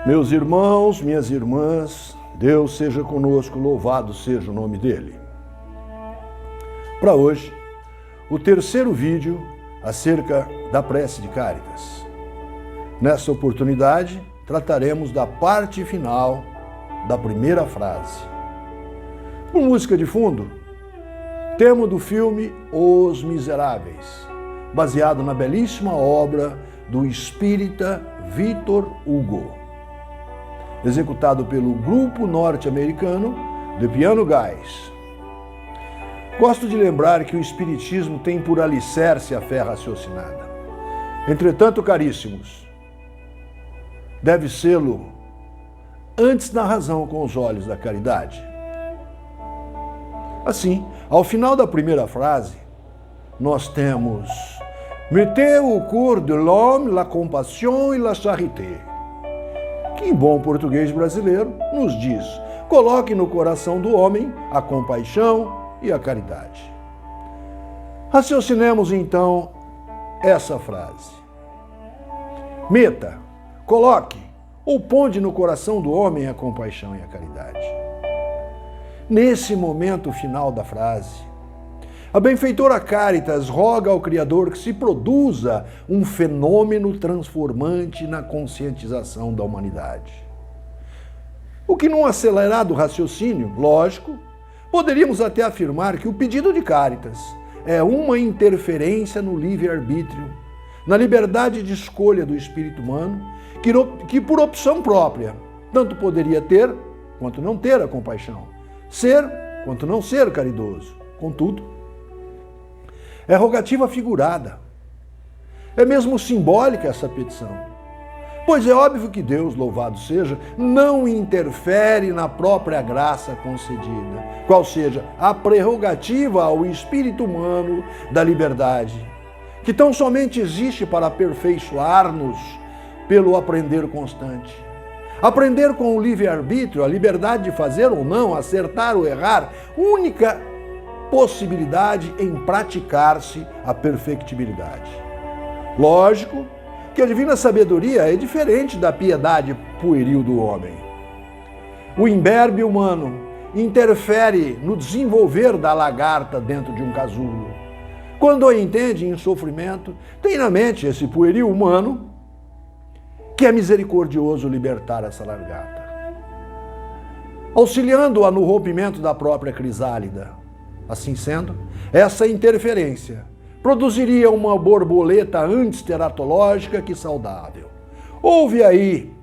Meus irmãos, minhas irmãs, Deus seja conosco, louvado seja o nome dele. Para hoje, o terceiro vídeo acerca da prece de Cáritas. Nessa oportunidade, trataremos da parte final da primeira frase. Com música de fundo, tema do filme Os Miseráveis, baseado na belíssima obra do espírita Victor Hugo, executado pelo grupo norte-americano The Piano Guys. Gosto de lembrar que o espiritismo tem por alicerce a fé raciocinada. Entretanto, caríssimos, deve sê-lo antes da razão com os olhos da caridade. Assim, ao final da primeira frase, nós temos Mettez au cœur de l'homme la compassion et la charité, que em bom português brasileiro nos diz: coloque no coração do homem a compaixão e a caridade. Raciocinemos então essa frase. Meta, coloque ou ponde no coração do homem a compaixão e a caridade. Nesse momento final da frase, a benfeitora Cáritas roga ao Criador que se produza um fenômeno transformante na conscientização da humanidade. O que num acelerado raciocínio, lógico, poderíamos até afirmar que o pedido de Cáritas é uma interferência no livre-arbítrio, na liberdade de escolha do espírito humano, que por opção própria, tanto poderia ter quanto não ter a compaixão, ser quanto não ser caridoso. Contudo, é rogativa figurada. É mesmo simbólica essa petição. Pois é óbvio que Deus, louvado seja, não interfere na própria graça concedida, qual seja a prerrogativa ao espírito humano da liberdade, que tão somente existe para aperfeiçoar-nos pelo aprender constante. Aprender com o livre-arbítrio, a liberdade de fazer ou não, acertar ou errar, única possibilidade em praticar-se a perfectibilidade. Lógico que a divina sabedoria é diferente da piedade pueril do homem. O imberbe humano interfere no desenvolver da lagarta dentro de um casulo. Quando a entende em sofrimento, tem na mente esse pueril humano que é misericordioso libertar essa lagarta, auxiliando-a no rompimento da própria crisálida. Assim sendo, essa interferência produziria uma borboleta antes teratológica que saudável. Houve aí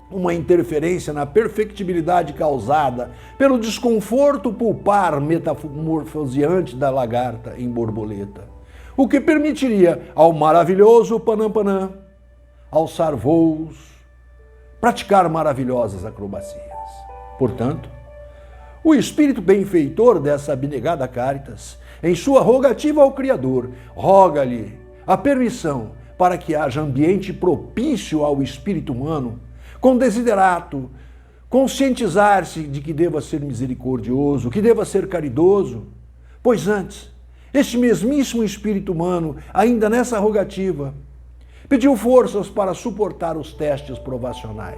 uma interferência na perfectibilidade causada pelo desconforto pulpar metamorfoseante da lagarta em borboleta, o que permitiria ao maravilhoso Panampanã alçar voos, praticar maravilhosas acrobacias. Portanto, o espírito benfeitor dessa abnegada Cáritas, em sua rogativa ao Criador, roga-lhe a permissão para que haja ambiente propício ao espírito humano, com desiderato, conscientizar-se de que deva ser misericordioso, que deva ser caridoso, pois antes, este mesmíssimo espírito humano, ainda nessa rogativa, pediu forças para suportar os testes provacionais,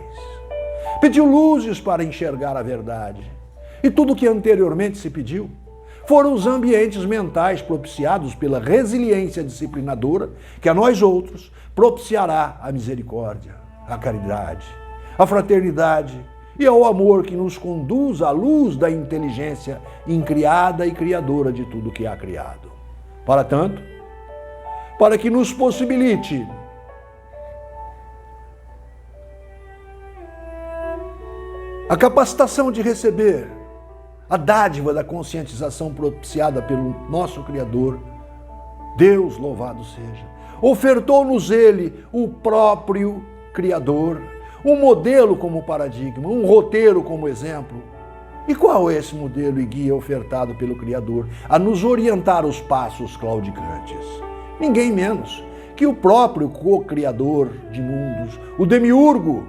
pediu luzes para enxergar a verdade. E tudo o que anteriormente se pediu foram os ambientes mentais propiciados pela resiliência disciplinadora que a nós outros propiciará a misericórdia, a caridade, a fraternidade e ao amor que nos conduz à luz da inteligência incriada e criadora de tudo que há criado. Para tanto, para que nos possibilite a capacitação de receber a dádiva da conscientização propiciada pelo nosso Criador, Deus louvado seja, ofertou-nos Ele, o próprio Criador, um modelo como paradigma, um roteiro como exemplo. E qual é esse modelo e guia ofertado pelo Criador a nos orientar os passos claudicantes? Ninguém menos que o próprio co-criador de mundos, o demiurgo,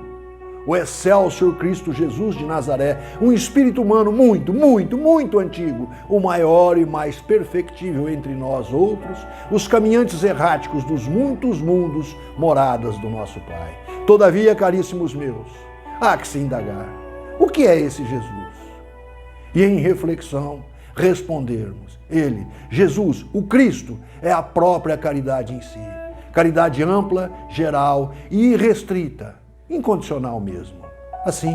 o Excelsior Cristo Jesus de Nazaré, um espírito humano muito, muito, muito antigo, o maior e mais perfectível entre nós outros, os caminhantes erráticos dos muitos mundos, moradas do nosso Pai. Todavia, caríssimos meus, há que se indagar, o que é esse Jesus? E em reflexão, respondermos, ele, Jesus, o Cristo, é a própria caridade em si. Caridade ampla, geral e irrestrita, incondicional mesmo. Assim,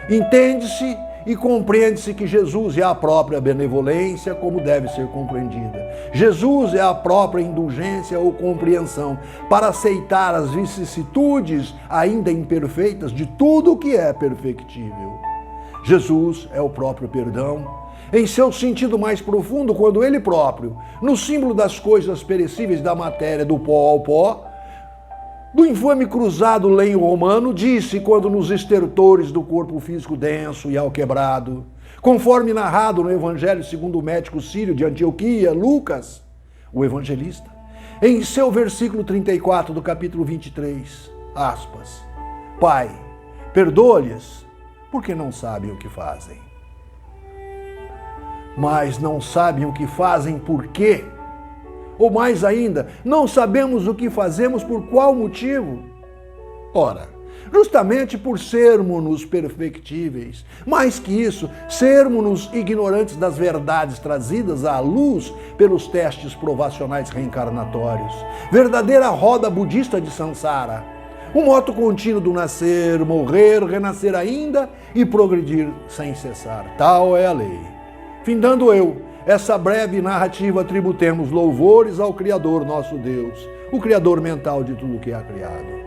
entende-se e compreende-se que Jesus é a própria benevolência, como deve ser compreendida. Jesus é a própria indulgência ou compreensão para aceitar as vicissitudes ainda imperfeitas de tudo o que é perfectível. Jesus é o próprio perdão, em seu sentido mais profundo, quando ele próprio, no símbolo das coisas perecíveis da matéria, do pó ao pó, do infame cruzado lenho romano, disse quando nos estertores do corpo físico denso e alquebrado, conforme narrado no Evangelho segundo o médico sírio de Antioquia, Lucas, o evangelista, em seu versículo 34 do capítulo 23, aspas, Pai, perdoa-lhes, porque não sabem o que fazem. Mas não sabem o que fazem por quê? Ou mais ainda, não sabemos o que fazemos por qual motivo? Ora, justamente por sermos-nos perfectíveis. Mais que isso, sermos-nos ignorantes das verdades trazidas à luz pelos testes provacionais reencarnatórios. Verdadeira roda budista de Sansara. Um moto contínuo do nascer, morrer, renascer ainda e progredir sem cessar. Tal é a lei. Findando eu essa breve narrativa, tributemos louvores ao Criador nosso Deus, o Criador mental de tudo que há criado.